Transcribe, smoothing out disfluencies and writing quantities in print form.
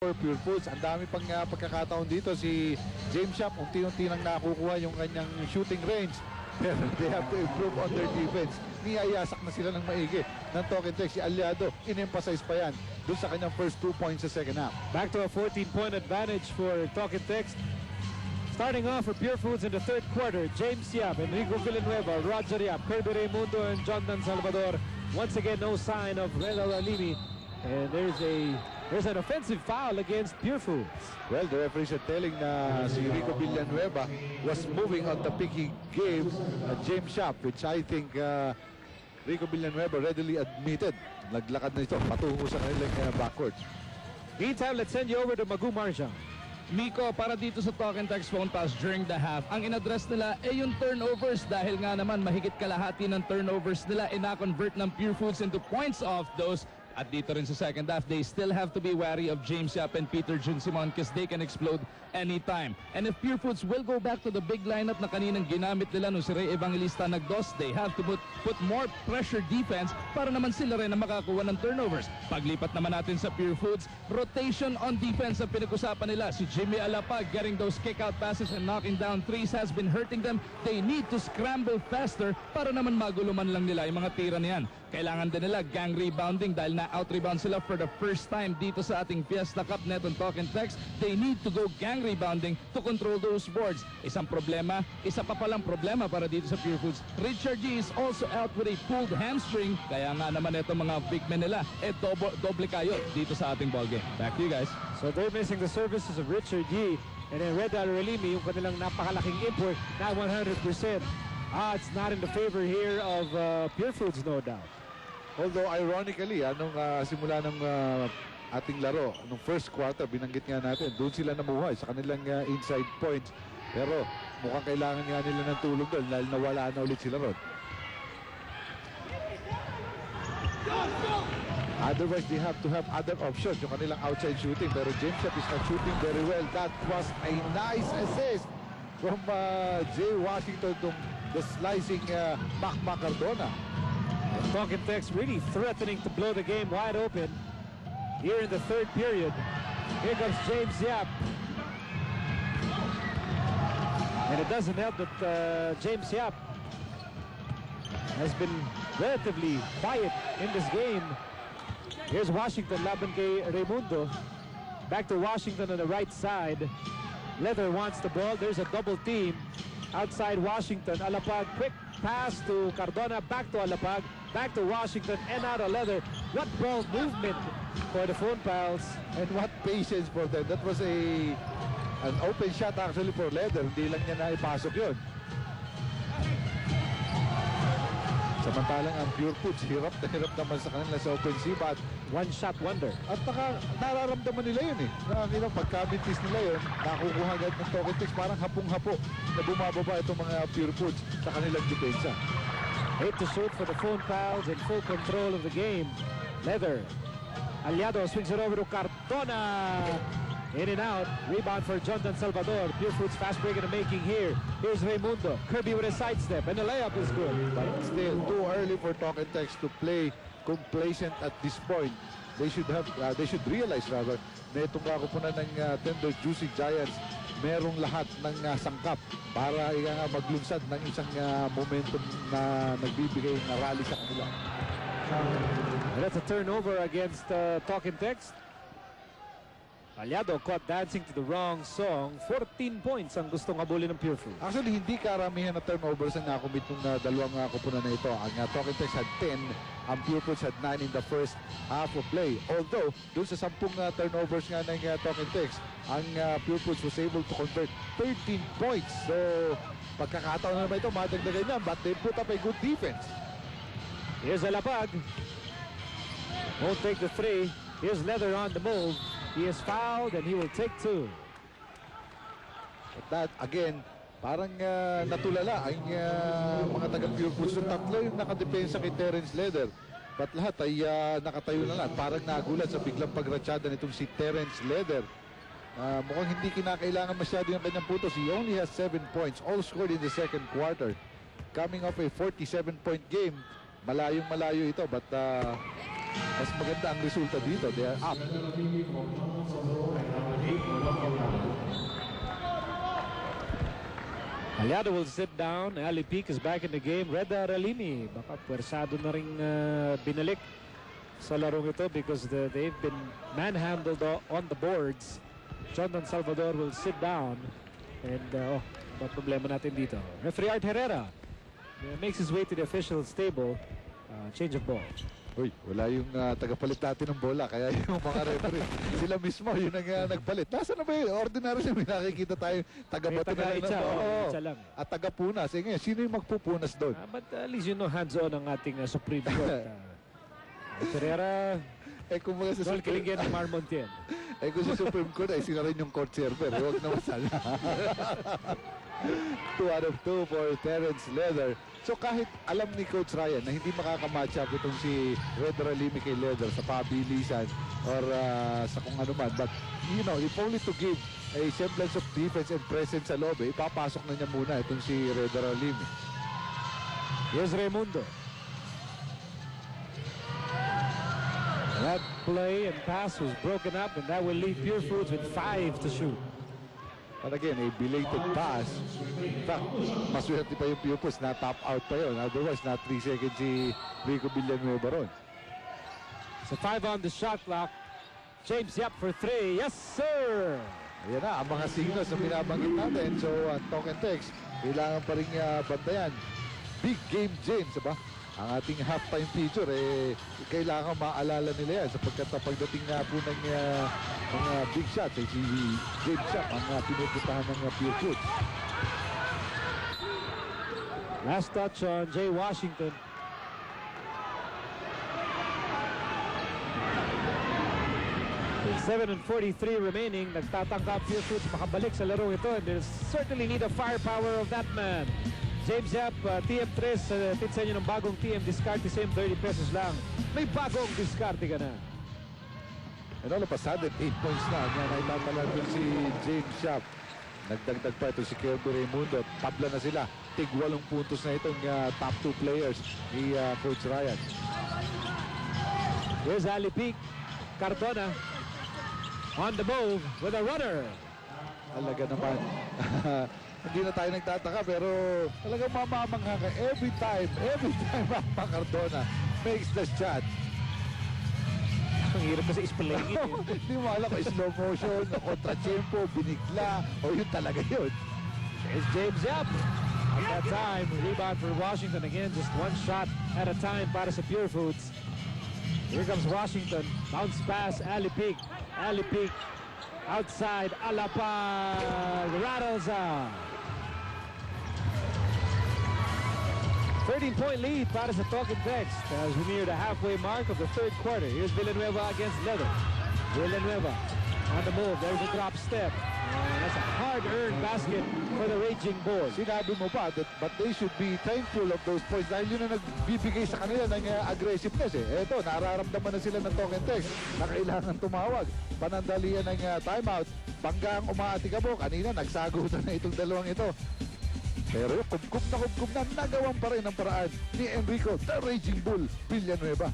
for Pure Foods. Ang dami pang pagkakataon dito. Si James Yap, unti-unti nang nakukuha yung kanyang shooting range. Pero they have to improve on their defense. Niyayasak na sila ng maigi ng Talking Text. Si Aliado, in-emphasize pa yan doon sa kanyang first 2 points sa second half. Back to a 14-point advantage for Talking Text. Starting off for Pure Foods in the third quarter, James Yap, Enrico Villanueva, Roger Yap, Kirby Raimundo, and Jonathan Salvador. Once again, no sign of Reda Alimi. And there's an offensive foul against Pure Foods. Well, the referees are telling na si Rico Villanueva was moving on the pick he gave James Yap, which I think Rico Villanueva readily admitted. Naglakad na ito patungo sa kanilang backcourt. Meantime, let's send you over to Magu Marjan. Miko, para dito sa Talking Text phone pass during the half, ang in-address nila ay yung turnovers dahil nga naman mahigit kalahati ng turnovers nila ina-convert ng Pure Foods into points off those. At dito rin sa second half, they still have to be wary of James Yap and Peter Junsimon because they can explode anytime. And if Pure Foods will go back to the big lineup na kaninang ginamit nila nung si Ray Evangelista nagdos, they have to put more pressure defense para naman sila rin na makakuha ng turnovers. Paglipat naman natin sa Pure Foods, rotation on defense ang pinag-usapan nila. Si Jimmy Alapag getting those kick-out passes and knocking down threes has been hurting them. They need to scramble faster para naman maguluman lang nila yung mga tira niyan. Kailangan din nila gang rebounding dahil na-out-rebound sila for the first time dito sa ating Fiesta Cup netong Talking Text. They need to go gang rebounding to control those boards. Isang problema, isa pa palang problema para dito sa Pure Foods. Richard G is also out with a pulled hamstring. Kaya nga naman itong mga big men nila, doble kayo dito sa ating ballgame. Back to you guys. So they're missing the services of Richard Yee. And then Reda Alimi, yung kanilang napakalaking import, na 100%. It's not in the favor here of Pure Foods, no doubt. Although ironically, nung simula ng ating laro, nung first quarter, binanggit nga natin, doon sila namuhay sa kanilang inside points. Pero mukhang kailangan nga nila ng tulong doon dahil nawala na ulit sila ron. Otherwise, they have to have other options, yung kanilang outside shooting. Pero James Yap is not shooting very well. That was a nice assist from Jay Washington, the slicing Mac Cardona. Talking Text really threatening to blow the game wide open here in the third period. Here comes James Yap. And it doesn't help that James Yap has been relatively quiet in this game. Here's Washington, laban kay Raimundo. Back to Washington on the right side. Leather wants the ball. There's a double team outside Washington. Alapag, quick pass to Cardona, back to Alapag, back to Washington, and out of Leather. What ball movement for the Phone Pals. And what patience for them. That was an open shot actually for Leather. Hindi lang niya naipasok yun. Samantalang ang Pure Foods, hirap na hirap naman sa kanila sa offensive at One-shot wonder. At nararamdaman nila yun eh. Nakakita pagka-mintis nila yun, nakukuha agad ng Talking Text, parang hapong-hapo na bumababa itong mga Pure Foods sa kanilang depensa. 8 to shoot for the Phone Pals in full control of the game. Leather. Aliado swings it over to Cardona. In and out. Rebound for Jonathan Salvador. Pure Foods fast break in the making here. Here's Raimundo. Kirby with a sidestep. And the layup is good. But still, too early for Talking Text to play complacent at this point. They should realize rather na itong kakupunan ng Tender Juicy Giants merong lahat ng sangkap para maglunsad ng isang momentum na nagbibigay ng rally sa kanila. And that's a turnover against Talking Text. Aliado caught dancing to the wrong song. 14 points ang gustong habulin ng Pure Foods. Actually, hindi karamihan na turnovers ang nakumit ng dalawang kupunan na ito. Ang Talking Text had 10, ang Pure Foods had 9 in the first half of play. Although, dun sa 10 turnovers nga ng Talking Text, ang Pure Foods was able to convert 13 points. So, pagkakataon na naman ito, madagdagan niya, but they put up a good defense. Here's Alapag. Won't take the three. Here's Leather on the move. He is fouled and he will take 2. But that, again, parang natulala ang mga taga-Pure Foods. So, tatlo yung nakadepensa kay Terence Leather. But lahat ay nakatayo na lang. Parang nagulat sa biglang pagratsyada nitong si Terence Leather. Mukhang hindi kinakailangan masyado yung kanyang putos. He only has 7 points. All scored in the second quarter. Coming off a 47-point game. Malayong-malayo ito. But mas maganda ang resulta dito. They are up. Aliado will sit down. Ali Peak is back in the game. Reda Ralimi, baka pwersado na rin binalik sa larong ito because they've been manhandled on the boards. Jondan Salvador will sit down. And ba problema natin dito? Referee Art Herrera makes his way to the official's table. Change of ball. Uy, wala yung tagapalit natin ng bola. Kaya yung mga referee, sila mismo yun ang nagpalit. Nasaan na ba yun? Ordinary siya. May nakikita tayo tagabato na lang. Itcha lang. At tagapunas. Eh ngayon, sino yung magpupunas doon? But at least you know hands-on ang ating Supreme Court. Herrera, Eh kung mga sa Joel Supreme, Kiligyan ng Marmontiel. eh kung sa Supreme Court ay sila rin yung court server. Huwag naman sana. 2 out of 2 for Terrence Leather. So kahit alam ni Coach Ryan na hindi makakamatch up itong si Red Ralimi kay Leather sa pabilisan or sa kung ano man. But you know, if only to give a semblance of defense and presence sa loob, ipapasok na niya muna itong si Red Ralimi. Here's Raimundo. That play and pass was broken up, and that will leave Pure Foods with 5 to shoot. And again, a belated pass. In fact, maswerte pa yung Pupils na top out pa yun. Otherwise, na 3 seconds si Rico Villanueva ron. So 5 on the shot clock. James Yap for 3. Yes, sir! Ayan na, ang mga signals na binabanggit natin. So, ang talk and text, kailangan pa rin bantayan. Big game, James, ba? Ang ating halftime feature, kailangan maalala nila yan sapagkat pagdating nga po ng mga big shots, si James Yap ang pinupuntahan ng Pure Foods. Last touch on Jay Washington. With 7:43 remaining, nagtatangka Pure Foods makabalik sa larong ito, and they certainly need a firepower of that man. James Yap, TM3, tip sa inyo ng bagong TM Discarte, same 30 pesos lang. May bagong Discarte ka na. And all of a sudden, 8 points na. Yan ay tatala dun si James Yap. Nagdagdag pa ito si Kelby Raimundo. Tabla na sila. Tig 8 puntos na itong top 2 players ni Coach Ryan. Here's Ali Peak. Cardona on the move with a runner. Alaga naman. Hindi na tayo nagtataka pero talagang mamamangha ka every time Mama Cardona makes the shot. Ang hirap kasi ispalingin. Hindi mo alam kung slow motion, kontra-tempo, binigla, o yun talaga yun. Here's James Yap. At that time, rebound for Washington. Again, just one shot at a time para sa Pure Foods. Here comes Washington. Bounce pass, Ali Peak. Ali Peak outside, Alapag rattles out. 13-point lead para sa Talk and Text as we near the halfway mark of the third quarter. Here's Villanueva against Leather. Villanueva on the move. There's a drop step. And that's a hard-earned basket for the Raging Bulls. Sinabi mo pa, but they should be thankful of those points dahil yun ang nagbibigay sa kanila ng aggressiveness. Eto, nararamdaman na sila ng Talk and Text na kailangan tumawag. Panandalian ng timeout. Banggang umaatikabo. Kanina, nagsagutan na itong dalawang ito. Pero kubkub na nagawan pa rin ang paraan ni Enrico, the Raging Bull Villanueva.